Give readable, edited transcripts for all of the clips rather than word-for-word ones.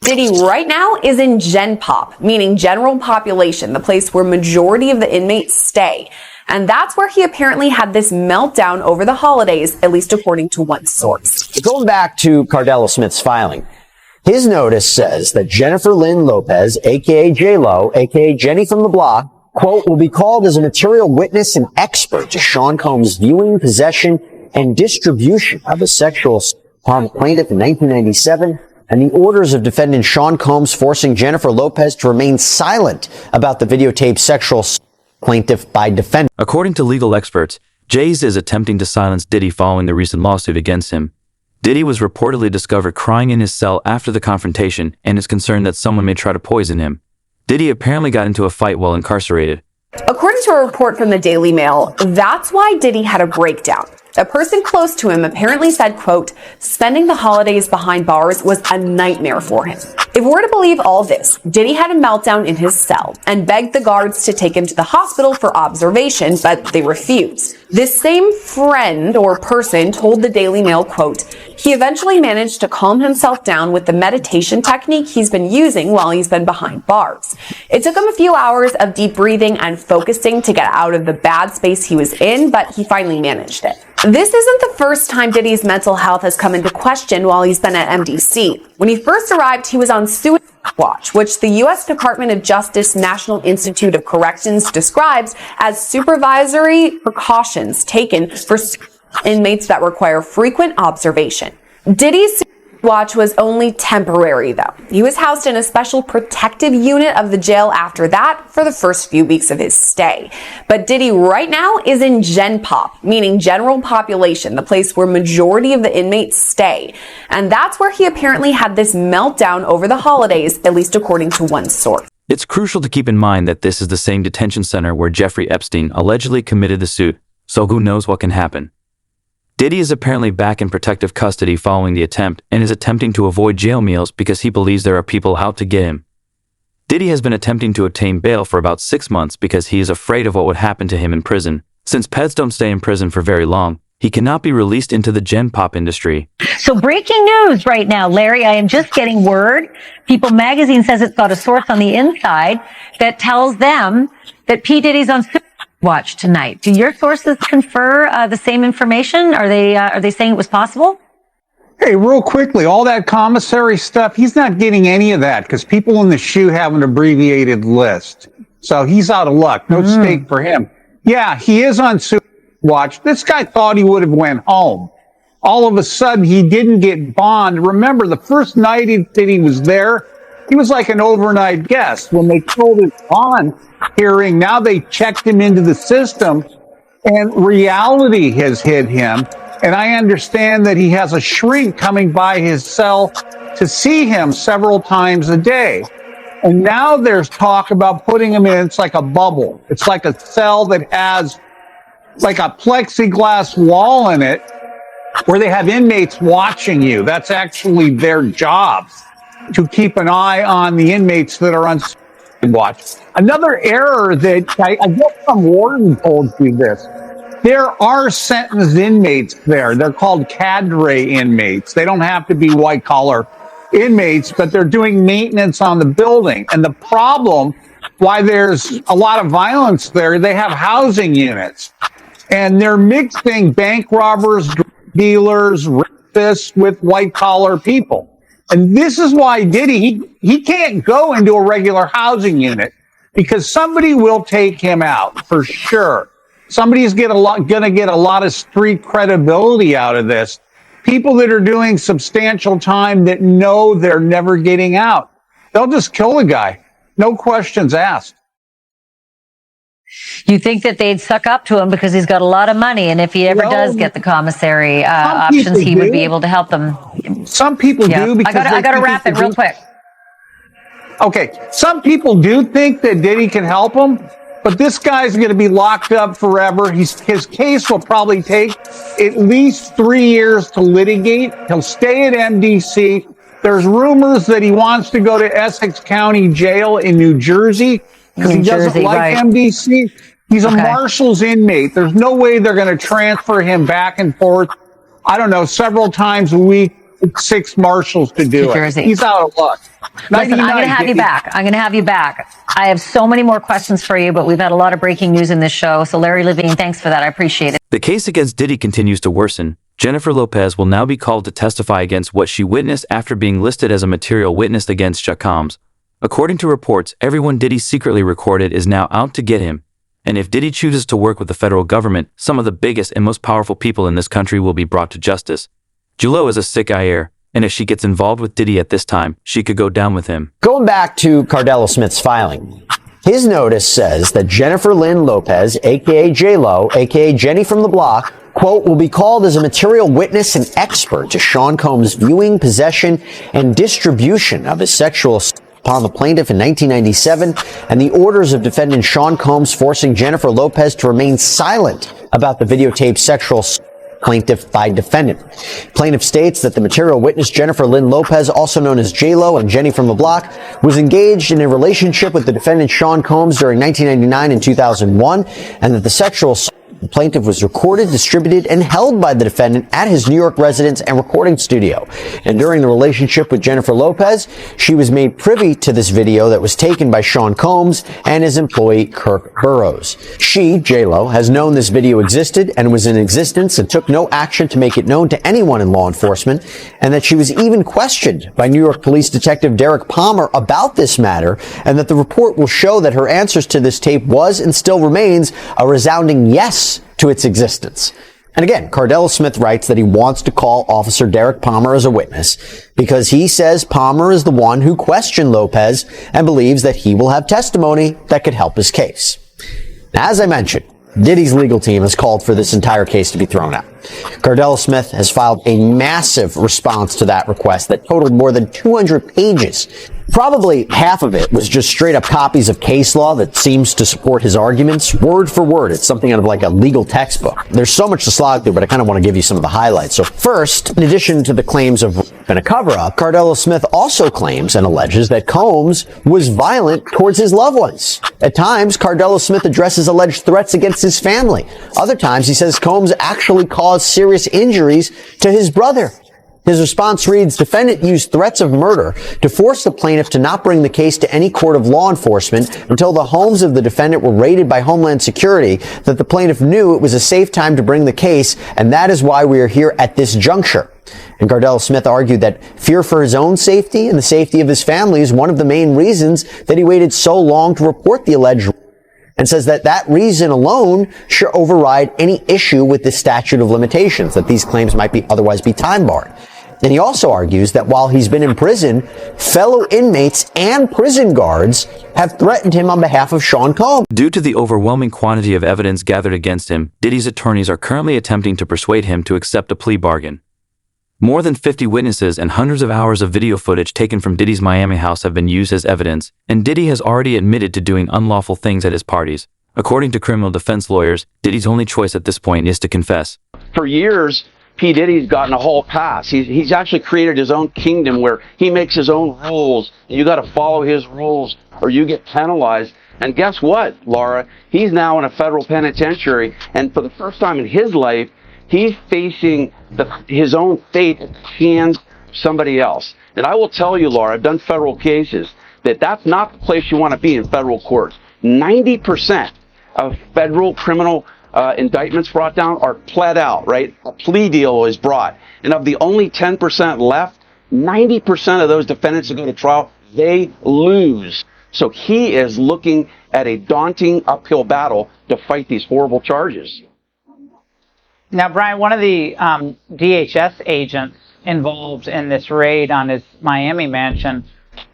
Diddy right now is in Gen Pop, meaning general population, the place where majority of the inmates stay. And that's where he apparently had this meltdown over the holidays, at least according to one source. Going back to Cardell Smith's filing, his notice says that Jennifer Lynn Lopez, a.k.a. J-Lo, a.k.a. Jenny from the Block, quote, will be called as a material witness and expert to Sean Combs' viewing, possession, and distribution of a sexual harm plaintiff in 1997, and the orders of defendant Sean Combs forcing Jennifer Lopez to remain silent about the videotaped sexual plaintiff by defendant. According to legal experts, Jay-Z is attempting to silence Diddy following the recent lawsuit against him. Diddy was reportedly discovered crying in his cell after the confrontation and is concerned that someone may try to poison him. Diddy apparently got into a fight while incarcerated. According to a report from the Daily Mail, that's why Diddy had a breakdown. A person close to him apparently said, quote, spending the holidays behind bars was a nightmare for him. If we're to believe all this, Diddy had a meltdown in his cell and begged the guards to take him to the hospital for observation, but they refused. This same friend or person told the Daily Mail, quote, he eventually managed to calm himself down with the meditation technique he's been using while he's been behind bars. It took him a few hours of deep breathing and focusing to get out of the bad space he was in, but he finally managed it. This isn't the first time Diddy's mental health has come into question while he's been at MDC. When he first arrived, he was on suicide watch, which the U.S. Department of Justice National Institute of Corrections describes as supervisory precautions taken for inmates that require frequent observation. Diddy's watch was only temporary, though. He was housed in a special protective unit of the jail after that for the first few weeks of his stay. But Diddy right now is in Gen Pop, meaning general population, the place where majority of the inmates stay. And that's where he apparently had this meltdown over the holidays, at least according to one source. It's crucial to keep in mind that this is the same detention center where Jeffrey Epstein allegedly committed the suit, so who knows what can happen. Diddy is apparently back in protective custody following the attempt and is attempting to avoid jail meals because he believes there are people out to get him. Diddy has been attempting to obtain bail for about 6 months because he is afraid of what would happen to him in prison. Since pets don't stay in prison for very long, he cannot be released into the Gen Pop industry. So breaking news right now, Larry, I am just getting word. People magazine says it's got a source on the inside that tells them that P. Diddy's on watch tonight. Do your sources confer the same information? Are they saying it was possible? Hey, real quickly, all that commissary stuff, he's not getting any of that because people in the SHU have an abbreviated list. So he's out of luck. No stake for him. Yeah, he is on watch. This guy thought he would have went home. All of a sudden, he didn't get bond. Remember, the first night that he was there, he was like an overnight guest. When they told his bond hearing, now they checked him into the system, and reality has hit him. And I understand that he has a shrink coming by his cell to see him several times a day. And now there's talk about putting him in, it's like a bubble. It's like a cell that has like a plexiglass wall in it where they have inmates watching you. That's actually their job, to keep an eye on the inmates that are on watch. Another error that I guess some warden told you this. There are sentenced inmates there. They're called cadre inmates. They don't have to be white collar inmates, but they're doing maintenance on the building. And the problem why there's a lot of violence there, they have housing units. And they're mixing bank robbers, dealers, rapists with white collar people. And this is why Diddy, he can't go into a regular housing unit because somebody will take him out for sure. Somebody's going to get a lot of street credibility out of this. People that are doing substantial time that know they're never getting out. They'll just kill the guy. No questions asked. You think that they'd suck up to him because he's got a lot of money, and if he ever does get the commissary options, he would be able to help them. Some people do. Because I got to wrap it real quick. Okay. Some people do think that Diddy can help them, but this guy's going to be locked up forever. His case will probably take at least 3 years to litigate. He'll stay at MDC. There's rumors that he wants to go to Essex County Jail in New Jersey because he doesn't like MDC. He's a Marshals inmate. There's no way they're going to transfer him back and forth, I don't know, several times a week, 6 Marshals to do it. He's out of luck. Listen, I'm going to have you back. I'm going to have you back. I have so many more questions for you, but we've had a lot of breaking news in this show. So Larry Levine, thanks for that. I appreciate it. The case against Diddy continues to worsen. Jennifer Lopez will now be called to testify against what she witnessed after being listed as a material witness against Chuck Combs. According to reports, everyone Diddy secretly recorded is now out to get him. And if Diddy chooses to work with the federal government, some of the biggest and most powerful people in this country will be brought to justice. Julo is a sick IR, and if she gets involved with Diddy at this time, she could go down with him. Going back to Cardell Smith's filing, his notice says that Jennifer Lynn Lopez, aka J-Lo, aka Jenny from the Block, quote, will be called as a material witness and expert to Sean Combs' viewing, possession, and distribution of his sexual assault upon the plaintiff in 1997, and the orders of defendant Sean Combs forcing Jennifer Lopez to remain silent about the videotaped sexual assault plaintiff by defendant. Plaintiff states that the material witness Jennifer Lynn Lopez, also known as J-Lo and Jenny from the Block, was engaged in a relationship with the defendant Sean Combs during 1999 and 2001, and that the sexual assault the plaintiff was recorded, distributed, and held by the defendant at his New York residence and recording studio. And during the relationship with Jennifer Lopez, she was made privy to this video that was taken by Sean Combs and his employee Kirk Burrows. She, J-Lo, has known this video existed and was in existence and took no action to make it known to anyone in law enforcement, and that she was even questioned by New York Police Detective Derek Palmer about this matter, and that the report will show that her answers to this tape was and still remains a resounding yes to its existence. And again, Cardell Smith writes that he wants to call Officer Derek Palmer as a witness because he says Palmer is the one who questioned Lopez and believes that he will have testimony that could help his case. Now, as I mentioned, Diddy's legal team has called for this entire case to be thrown out. Cardell Smith has filed a massive response to that request that totaled more than 200 pages. Probably half of it was just straight up copies of case law that seems to support his arguments, word for word. It's something out of like a legal textbook. There's so much to slog through, but I kind of want to give you some of the highlights. So first, in addition to the claims of a cover-up, Cardell Smith also claims and alleges that Combs was violent towards his loved ones. At times, Cardell Smith addresses alleged threats against his family. Other times, he says Combs actually caused serious injuries to his brother. His response reads, defendant used threats of murder to force the plaintiff to not bring the case to any court of law enforcement until the homes of the defendant were raided by Homeland Security, that the plaintiff knew it was a safe time to bring the case, and that is why we are here at this juncture. And Cardell Smith argued that fear for his own safety and the safety of his family is one of the main reasons that he waited so long to report the alleged, and says that that reason alone should override any issue with the statute of limitations, that these claims might be otherwise be time barred. And he also argues that while he's been in prison, fellow inmates and prison guards have threatened him on behalf of Sean Combs. Due to the overwhelming quantity of evidence gathered against him, Diddy's attorneys are currently attempting to persuade him to accept a plea bargain. More than 50 witnesses and hundreds of hours of video footage taken from Diddy's Miami house have been used as evidence, and Diddy has already admitted to doing unlawful things at his parties. According to criminal defense lawyers, Diddy's only choice at this point is to confess. For years, P. Diddy's gotten a whole pass. He's actually created his own kingdom where he makes his own rules. You got to follow his rules or you get penalized. And guess what, Laura? He's now in a federal penitentiary, and for the first time in his life, he's facing his own fate at the hands of somebody else. And I will tell you, Laura, I've done federal cases, that's not the place you want to be in federal courts. 90% of federal criminal indictments brought down are pled out, right? A plea deal is brought. And of the only 10% left, 90% of those defendants that go to trial, they lose. So he is looking at a daunting uphill battle to fight these horrible charges. Now, Brian, one of the DHS agents involved in this raid on his Miami mansion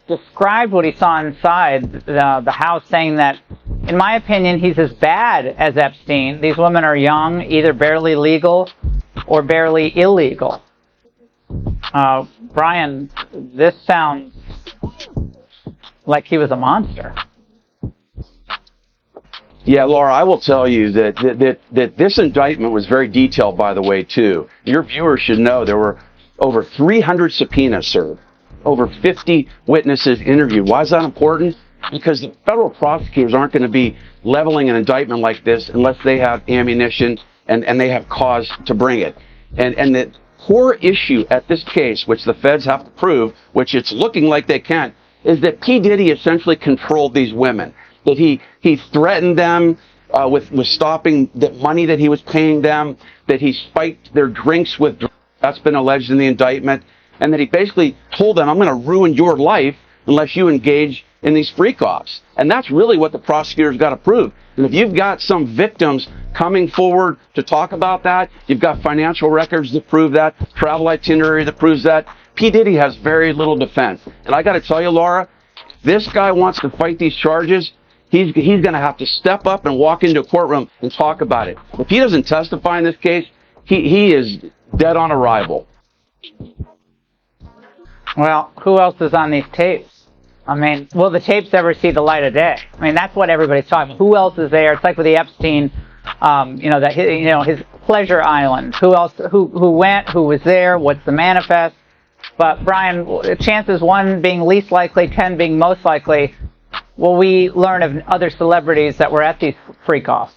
described what he saw inside the house, saying that, in my opinion, he's as bad as Epstein. These women are young, either barely legal or barely illegal. Brian, this sounds like he was a monster. Yeah, Laura, I will tell you that this indictment was very detailed, by the way, too. Your viewers should know there were over 300 subpoenas served, over 50 witnesses interviewed. Why is that important? Because the federal prosecutors aren't going to be leveling an indictment like this unless they have ammunition and they have cause to bring it. And the core issue at this case, which the feds have to prove, which it's looking like they can, is that P. Diddy essentially controlled these women, that he threatened them with stopping the money that he was paying them, that he spiked their drinks with drugs. That's been alleged in the indictment, and that he basically told them, I'm going to ruin your life unless you engage in these freak-offs. And that's really what the prosecutor's got to prove. And if you've got some victims coming forward to talk about that, you've got financial records that prove that, travel itinerary that proves that, P. Diddy has very little defense. And I got to tell you, Laura, if this guy wants to fight these charges, he's going to have to step up and walk into a courtroom and talk about it. If he doesn't testify in this case, he is dead on arrival. Well, who else is on these tapes? I mean, will the tapes ever see the light of day? I mean, that's what everybody's talking about. Who else is there? It's like with the Epstein, his pleasure island. Who else? Who went? Who was there? What's the manifest? But Brian, chances 1 being least likely, 10 being most likely. Will we learn of other celebrities that were at these freak-offs?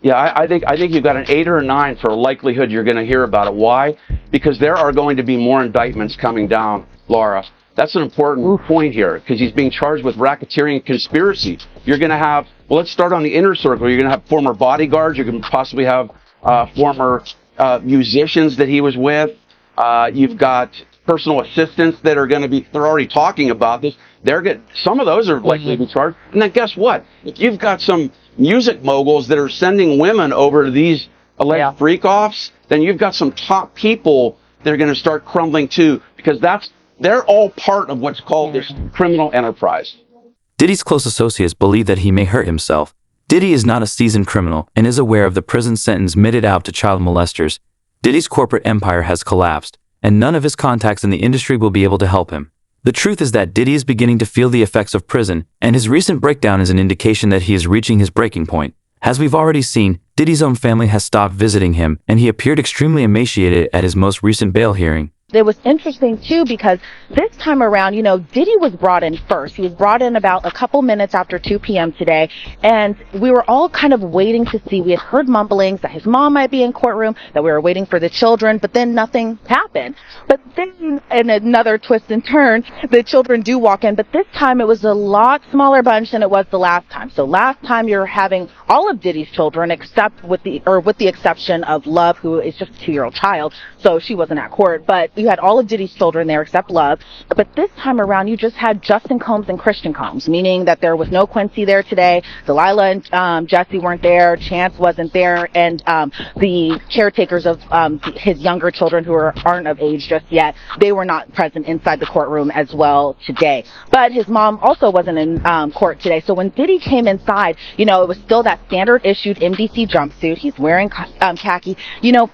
Yeah, I think you've got an 8 or a 9 for a likelihood you're going to hear about it. Why? Because there are going to be more indictments coming down, Laura. That's an important point here, because he's being charged with racketeering and conspiracy. You're going to have, well, let's start on the inner circle. You're going to have former bodyguards. You're going to possibly have former musicians that he was with. You've got personal assistants that are going to be, they're already talking about this. Some of those are likely to be charged. And then guess what? If you've got some music moguls that are sending women over to these alleged freak-offs, then you've got some top people that are going to start crumbling too, because they're all part of what's called this criminal enterprise. Diddy's close associates believe that he may hurt himself. Diddy is not a seasoned criminal and is aware of the prison sentence meted out to child molesters. Diddy's corporate empire has collapsed, and none of his contacts in the industry will be able to help him. The truth is that Diddy is beginning to feel the effects of prison, and his recent breakdown is an indication that he is reaching his breaking point. As we've already seen, Diddy's own family has stopped visiting him, and he appeared extremely emaciated at his most recent bail hearing. It was interesting, too, because this time around, Diddy was brought in first. He was brought in about a couple minutes after 2 p.m. today, and we were all kind of waiting to see. We had heard mumblings that his mom might be in courtroom, that we were waiting for the children, but then nothing happened. But then, in another twist and turn, the children do walk in, but this time it was a lot smaller bunch than it was the last time. So last time you're having all of Diddy's children, except with the exception of Love, who is just a 2-year-old child, so she wasn't at court, but you had all of Diddy's children there except Love. But this time around, you just had Justin Combs and Christian Combs, meaning that there was no Quincy there today. Delilah and Jesse weren't there. Chance wasn't there. And the caretakers of his younger children who aren't of age just yet, they were not present inside the courtroom as well today. But his mom also wasn't in court today. So when Diddy came inside, it was still that standard issued MDC jumpsuit. He's wearing khaki.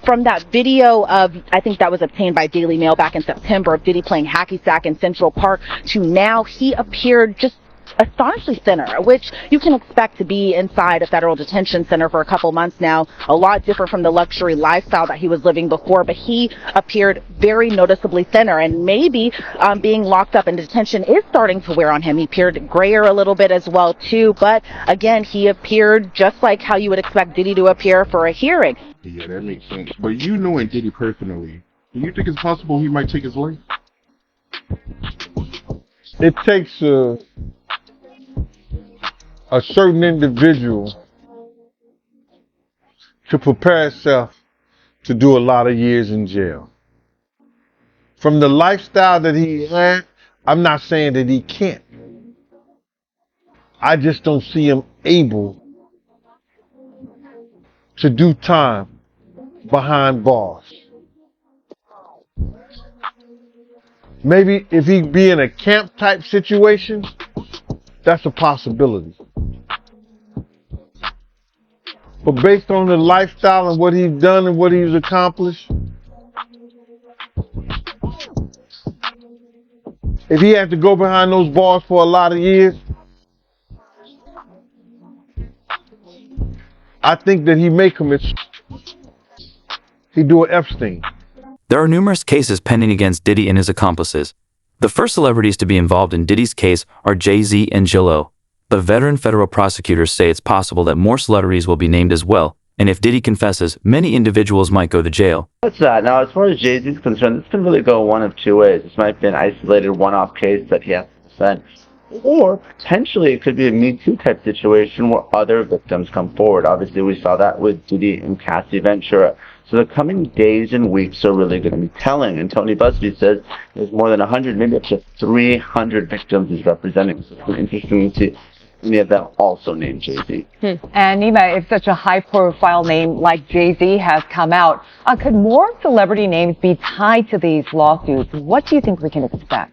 From that video of, I think that was obtained by Daily Mail back in September, of Diddy playing hacky sack in Central Park, to now he appeared just astonishingly thinner, which you can expect to be inside a federal detention center for a couple months now. A lot different from the luxury lifestyle that he was living before, but he appeared very noticeably thinner, and maybe being locked up in detention is starting to wear on him. He appeared grayer a little bit as well too, but again, he appeared just like how you would expect Diddy to appear for a hearing. Yeah, that makes sense. But knowing Diddy personally, do you think it's possible he might take his life? It takes a certain individual to prepare himself to do a lot of years in jail. From the lifestyle that he had, I'm not saying that he can't. I just don't see him able to do time behind bars. Maybe if he be in a camp type situation, that's a possibility. But based on the lifestyle and what he's done and what he's accomplished, if he had to go behind those bars for a lot of years, I think that he may commit. He do an Epstein. There are numerous cases pending against Diddy and his accomplices. The first celebrities to be involved in Diddy's case are Jay-Z and J-Lo. But veteran federal prosecutors say it's possible that more celebrities will be named as well, and if Diddy confesses, many individuals might go to jail. What's that? Now, as far as Jay-Z is concerned, this can really go one of two ways. This might be an isolated one-off case that he has to defend. Or potentially it could be a Me Too type situation where other victims come forward. Obviously, we saw that with Diddy and Cassie Ventura. So the coming days and weeks are really going to be telling. And Tony Busby says there's more than 100, maybe up to 300 victims he's representing. So it's interesting to see any of them also named Jay-Z. And Nima, if such a high-profile name like Jay-Z has come out, could more celebrity names be tied to these lawsuits? What do you think we can expect?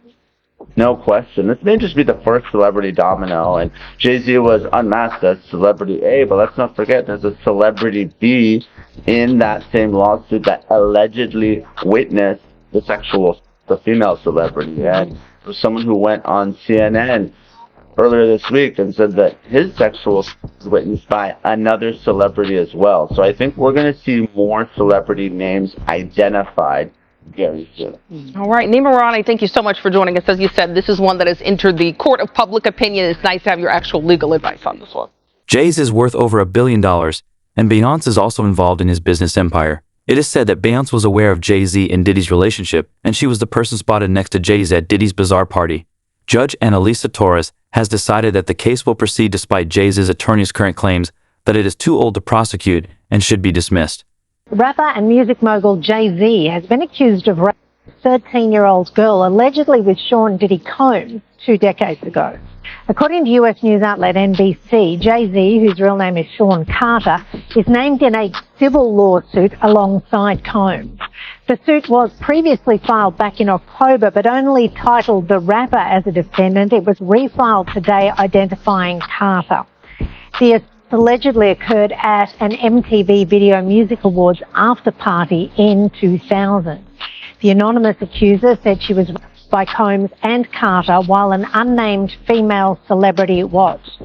No question. This may just be the first celebrity domino, and Jay-Z was unmasked as celebrity A, but let's not forget there's a celebrity B in that same lawsuit that allegedly witnessed the female celebrity. And it was someone who went on CNN earlier this week and said that his sexual was witnessed by another celebrity as well. So I think we're going to see more celebrity names identified very soon. All right, Nima Rani, thank you so much for joining us. As you said, this is one that has entered the court of public opinion. It's nice to have your actual legal advice on this one. Jay's is worth over $1 billion, and Beyonce is also involved in his business empire. It is said that Beyonce was aware of Jay-Z and Diddy's relationship, and she was the person spotted next to Jay-Z at Diddy's bizarre party. Judge Annalisa Torres has decided that the case will proceed despite Jay-Z's attorney's current claims that it is too old to prosecute and should be dismissed. Rapper and music mogul Jay-Z has been accused of raping a 13-year-old girl, allegedly with Sean Diddy Combs 2 decades ago. According to US news outlet NBC, Jay-Z, whose real name is Sean Carter, is named in a civil lawsuit alongside Combs. The suit was previously filed back in October, but only titled the rapper as a defendant. It was refiled today identifying Carter. The allegedly occurred at an MTV Video Music Awards after party in 2000. The anonymous accuser said she was raped by Combs and Carter while an unnamed female celebrity watched.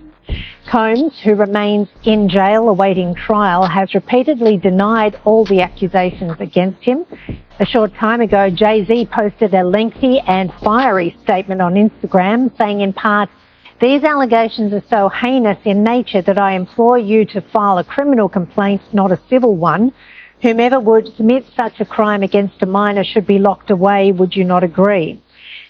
Combs, who remains in jail awaiting trial, has repeatedly denied all the accusations against him. A short time ago, Jay-Z posted a lengthy and fiery statement on Instagram saying in part, "These allegations are so heinous in nature that I implore you to file a criminal complaint, not a civil one. Whomever would commit such a crime against a minor should be locked away. Would you not agree?"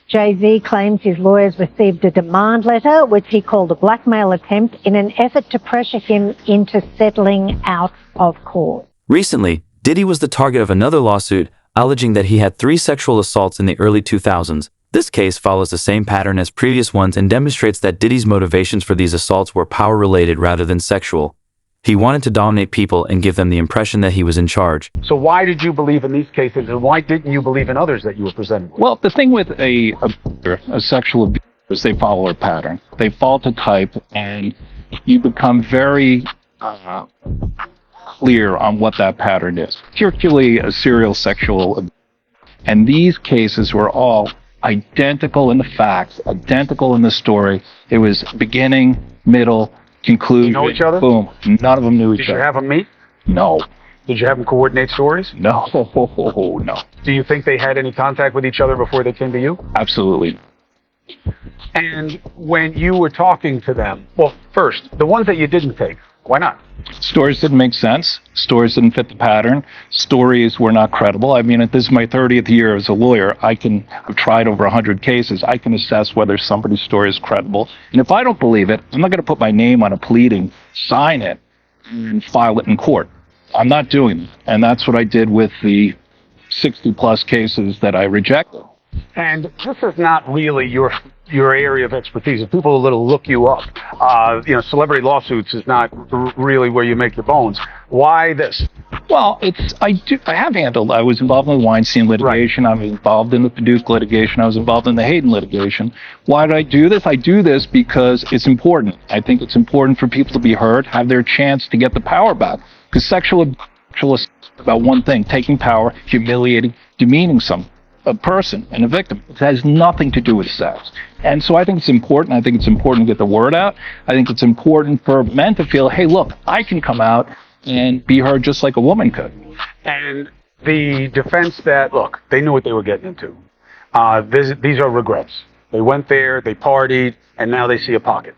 Jay-Z claims his lawyers received a demand letter, which he called a blackmail attempt, in an effort to pressure him into settling out of court. Recently, Diddy was the target of another lawsuit alleging that he had 3 sexual assaults in the early 2000s. This case follows the same pattern as previous ones and demonstrates that Diddy's motivations for these assaults were power-related rather than sexual. He wanted to dominate people and give them the impression that he was in charge. So why did you believe in these cases, and why didn't you believe in others that you were presented with? Well, the thing with a sexual abuse is they follow a pattern. They fall to type, and you become very clear on what that pattern is, particularly a serial sexual abuse. And these cases were all identical in the facts, identical in the story. It was beginning, middle, conclusion. You know each other? Boom. None of them knew each other. Did you have them meet? No. Did you have them coordinate stories? No. No. Do you think they had any contact with each other before they came to you? Absolutely. And when you were talking to them, well, first, the ones that you didn't take, why not? Stories didn't make sense. Stories didn't fit the pattern. Stories were not credible. I mean, this is my 30th year as a lawyer. I've tried over 100 cases. I can assess whether somebody's story is credible. And if I don't believe it, I'm not going to put my name on a pleading, sign it, and file it in court. I'm not doing that. And that's what I did with the 60-plus cases that I rejected. And this is not really your area of expertise. If people will look you up, celebrity lawsuits is not really where you make your bones. Why this? Well, I was involved in the Weinstein litigation. Right. I was involved in the Paducah litigation. I was involved in the Hayden litigation. Why did I do this? I do this because it's important. I think it's important for people to be heard, have their chance to get the power back. Because sexual abuse is about one thing, taking power, humiliating, demeaning a person and a victim. It has nothing to do with sex. And so I think it's important. I think it's important to get the word out. I think it's important for men to feel, hey, look, I can come out and be heard just like a woman could. And the defense that, look, they knew what they were getting into. These are regrets. They went there, they partied, and now they see a pocket.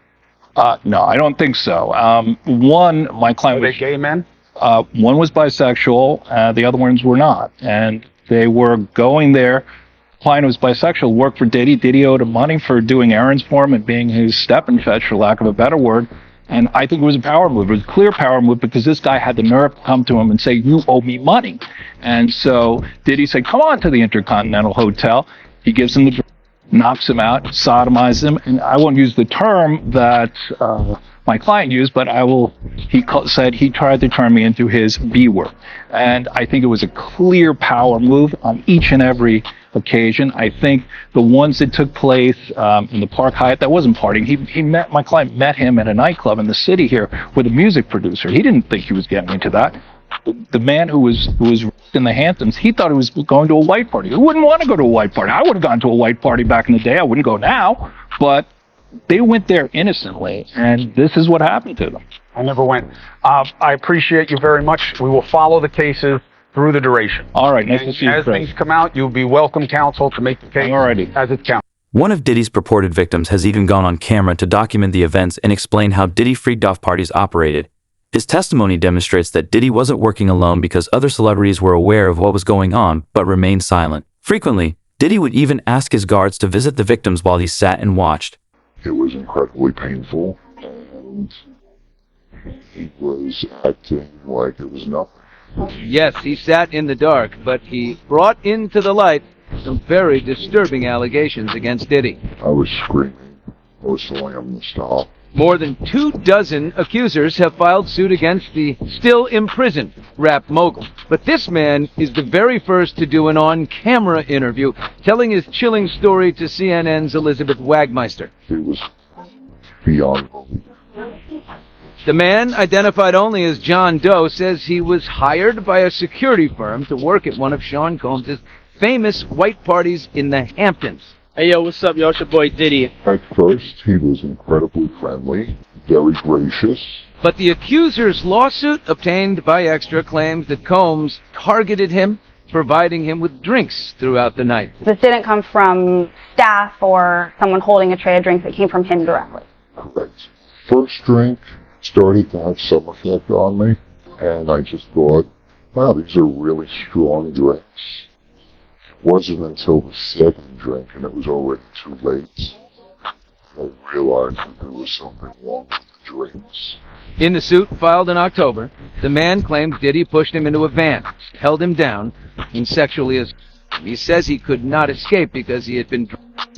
No, I don't think so. One, my client was... Are they gay men? One was bisexual, the other ones were not. And they were going there. Client was bisexual, worked for Diddy. Diddy owed him money for doing errands for him and being his step and fetch, for lack of a better word. And I think it was a power move. It was a clear power move because this guy had the nerve to come to him and say, "You owe me money." And so Diddy said, "Come on to the Intercontinental Hotel." He gives him the, knocks him out, sodomizes him. And I won't use the term that my client used, but I will. Said he tried to turn me into his B word. And I think it was a clear power move on each and every occasion. I think the ones that took place in the Park Hyatt, that wasn't partying. My client met him at a nightclub in the city here with a music producer. He didn't think he was getting into that. The man who was in the Hamptons, he thought he was going to a white party. Who wouldn't want to go to a white party? I would have gone to a white party back in the day. I wouldn't go now, but they went there innocently, and this is what happened to them. I never went. I appreciate you very much. We will follow the cases through the duration. All right. Nice to see you, as Chris. things come out, you'll be welcome, counsel, to make the case as it counts. One of Diddy's purported victims has even gone on camera to document the events and explain how Diddy freaked-off parties operated. His testimony demonstrates that Diddy wasn't working alone because other celebrities were aware of what was going on but remained silent. Frequently, Diddy would even ask his guards to visit the victims while he sat and watched. It was incredibly painful, and he was acting like it was nothing. Yes, he sat in the dark, but he brought into the light some very disturbing allegations against Diddy. I was screaming. I was telling him to stop. More than 24 accusers have filed suit against the still imprisoned rap mogul. But this man is the very first to do an on-camera interview, telling his chilling story to CNN's Elizabeth Wagmeister. It was beyond belief. The man, identified only as John Doe, says he was hired by a security firm to work at one of Sean Combs' famous white parties in the Hamptons. Hey, yo, what's up, yo? It's your boy Diddy. At first, he was incredibly friendly, very gracious. But the accuser's lawsuit, obtained by Extra, claims that Combs targeted him, providing him with drinks throughout the night. This didn't come from staff or someone holding a tray of drinks. It came from him directly. Correct. First drink started to have some effect on me, and I just thought, wow, these are really strong drinks. It wasn't until the second drink, and it was already too late, I realized that there was something wrong with the drinks. In the suit filed in October, the man claims Diddy pushed him into a van, held him down, and sexually assaulted him. He says he could not escape because he had been...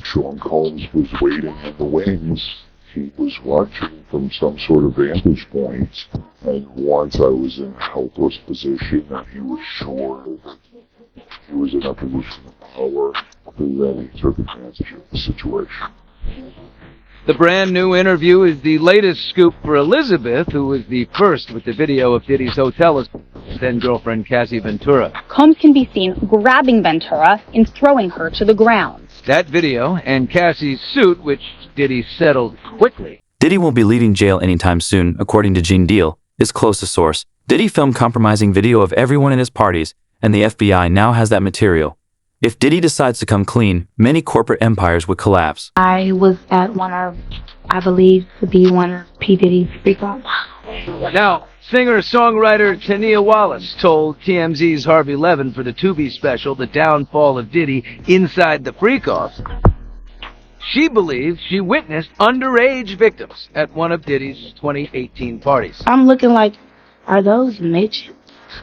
Sean Combs was waiting in the wings. He was watching from some sort of vantage point, and once I was in a helpless position and he was sure that he was in a position of power, then he took advantage of the situation. The brand new interview is the latest scoop for Elizabeth, who was the first with the video of Diddy's hotel then-girlfriend Cassie Ventura. Combs can be seen grabbing Ventura and throwing her to the ground. That video and Cassie's suit, which Diddy settled quickly. Diddy won't be leaving jail anytime soon, according to Gene Deal, his closest source. Diddy filmed compromising video of everyone in his parties, and the FBI now has that material. If Diddy decides to come clean, many corporate empires would collapse. I was at one of, I believe to be one of P. Diddy's freak-offs. Now, singer-songwriter Tania Wallace told TMZ's Harvey Levin for the Tubi special, The Downfall of Diddy, Inside the Freak-Offs. She believes she witnessed underage victims at one of Diddy's 2018 parties. I'm looking like, are those midgets?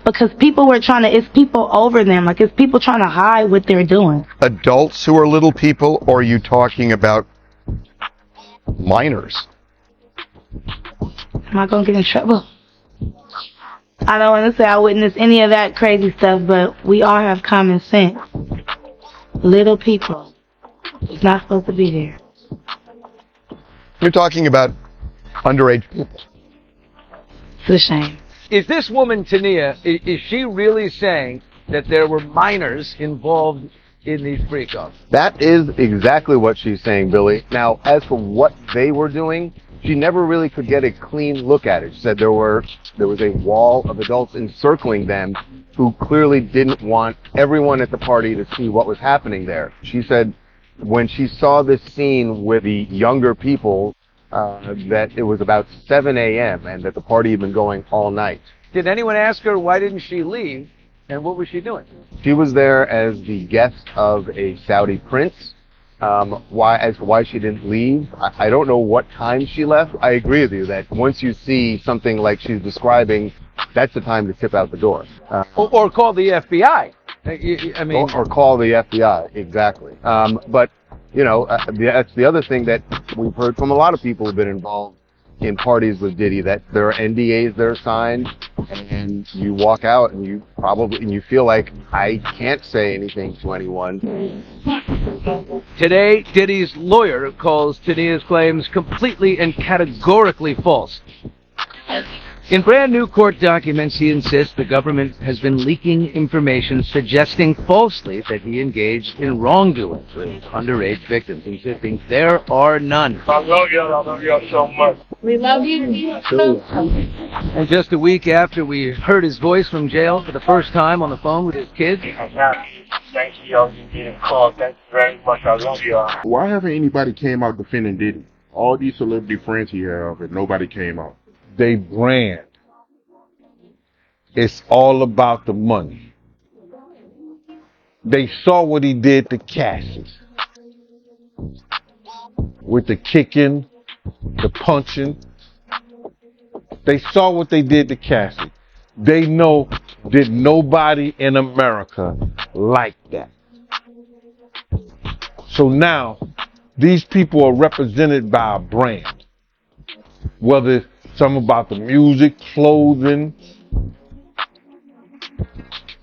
Because people were trying to, it's people over them, like it's people trying to hide what they're doing. Adults who are little people, or are you talking about minors? Am I going to get in trouble? I don't want to say I witnessed any of that crazy stuff, but we all have common sense. Little people. It's not supposed to be there. You're talking about underage people. It's a shame. Is this woman, Tania, is she really saying that there were minors involved in these freak-offs? That is exactly what she's saying, Billy. Now, as for what they were doing, she never really could get a clean look at it. She said there was a wall of adults encircling them who clearly didn't want everyone at the party to see what was happening there. She said when she saw this scene with the younger people, that it was about 7 a.m. and that the party had been going all night. Did anyone ask her why didn't she leave, and what was she doing? She was there as the guest of a Saudi prince. Why she didn't leave, I don't know what time she left. I agree with you that once you see something like she's describing, that's the time to tip out the door. Or call the FBI. I mean, or call the FBI, exactly. But, you know, that's the other thing that we've heard from a lot of people who've been involved in parties with Diddy, that there are NDAs that are signed, and you walk out and you feel like, I can't say anything to anyone. today, Diddy's lawyer calls Tania's claims completely and categorically false. In brand new court documents, he insists the government has been leaking information suggesting falsely that he engaged in wrongdoing with underage victims, insisting there are none. I love y'all so much. We love you. And just a week after we heard his voice from jail for the first time on the phone with his kids, Thank you, y'all, for being called. Thank you very much. I love y'all. Why haven't anybody came out defending Diddy? All these celebrity friends he have, and nobody came out. They brand. It's all about the money. They saw what he did to Cassie. With the kicking, the punching. They saw what they did to Cassie. They know that nobody in America liked that. So now, these people are represented by a brand. Whether it's something about the music, clothing,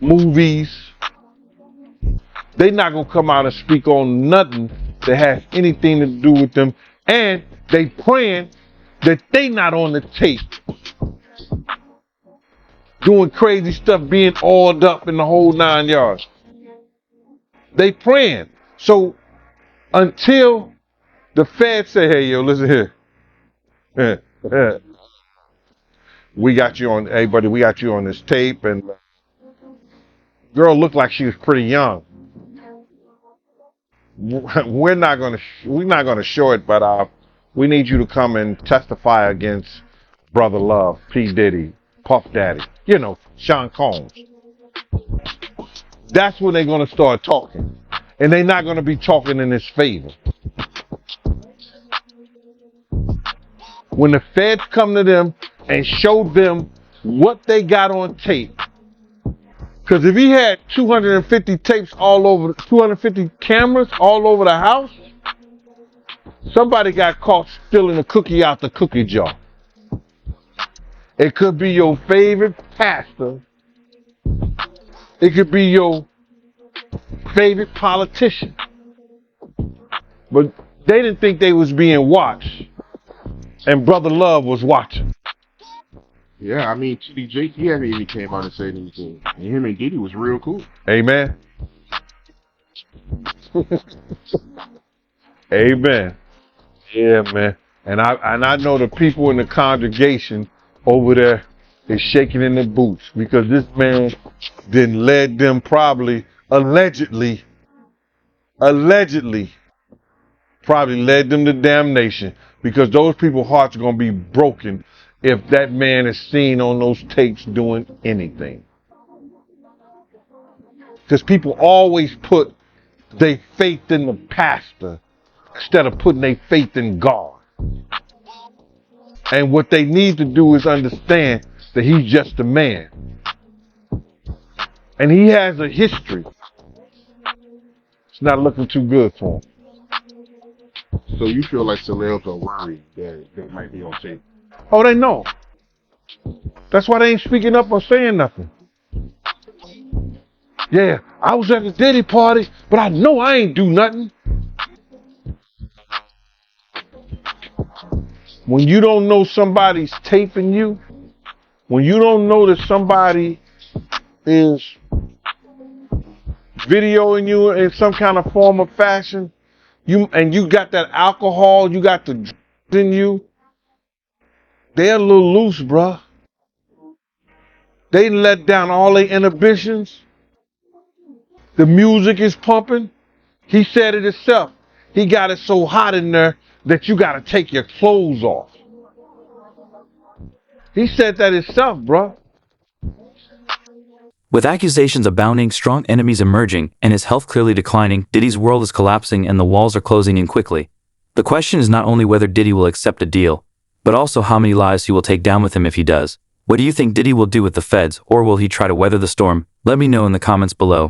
movies. They're not going to come out and speak on nothing that has anything to do with them. And they praying that they not on the tape doing crazy stuff, being oiled up in the whole 9 yards. They praying. So until the feds say, hey, yo, listen here. We got you on, hey, buddy, we got you on this tape. And girl looked like she was pretty young. We're not gonna show it, but we need you to come and testify against Brother Love, P. Diddy, Puff Daddy, you know, Sean Combs. That's when they're gonna start talking, and they're not gonna be talking in his favor. When the feds come to them and show them what they got on tape. Because if he had 250 tapes all over, 250 cameras all over the house, somebody got caught stealing a cookie out the cookie jar. It could be your favorite pastor. It could be your favorite politician. But they didn't think they was being watched. And Brother Love was watching. Yeah, I mean, TDJ, he hasn't even came out and said anything. And him and Diddy was real cool. Amen. Amen. Yeah, man. And I know the people in the congregation over there is shaking in their boots because this man then led them probably, allegedly probably led them to damnation because those people's hearts are going to be broken if that man is seen on those tapes doing anything. Because people always put their faith in the pastor instead of putting their faith in God. And what they need to do is understand that he's just a man. And he has a history. It's not looking too good for him. So you feel like celebs are worried that they might be on tape? Oh, they know. That's why they ain't speaking up or saying nothing. Yeah, I was at the Diddy party, but I know I ain't do nothing. When you don't know somebody's taping you, when you don't know that somebody is videoing you in some kind of form or fashion, you got that alcohol, you got the drugs in you, they're a little loose, bruh. They let down all their inhibitions. The music is pumping. He said it himself. He got it so hot in there that you got to take your clothes off. He said that himself, bruh. With accusations abounding, strong enemies emerging, and his health clearly declining, Diddy's world is collapsing and the walls are closing in quickly. The question is not only whether Diddy will accept a deal, but also how many lives he will take down with him if he does. What do you think Diddy will do with the feds, or will he try to weather the storm? Let me know in the comments below.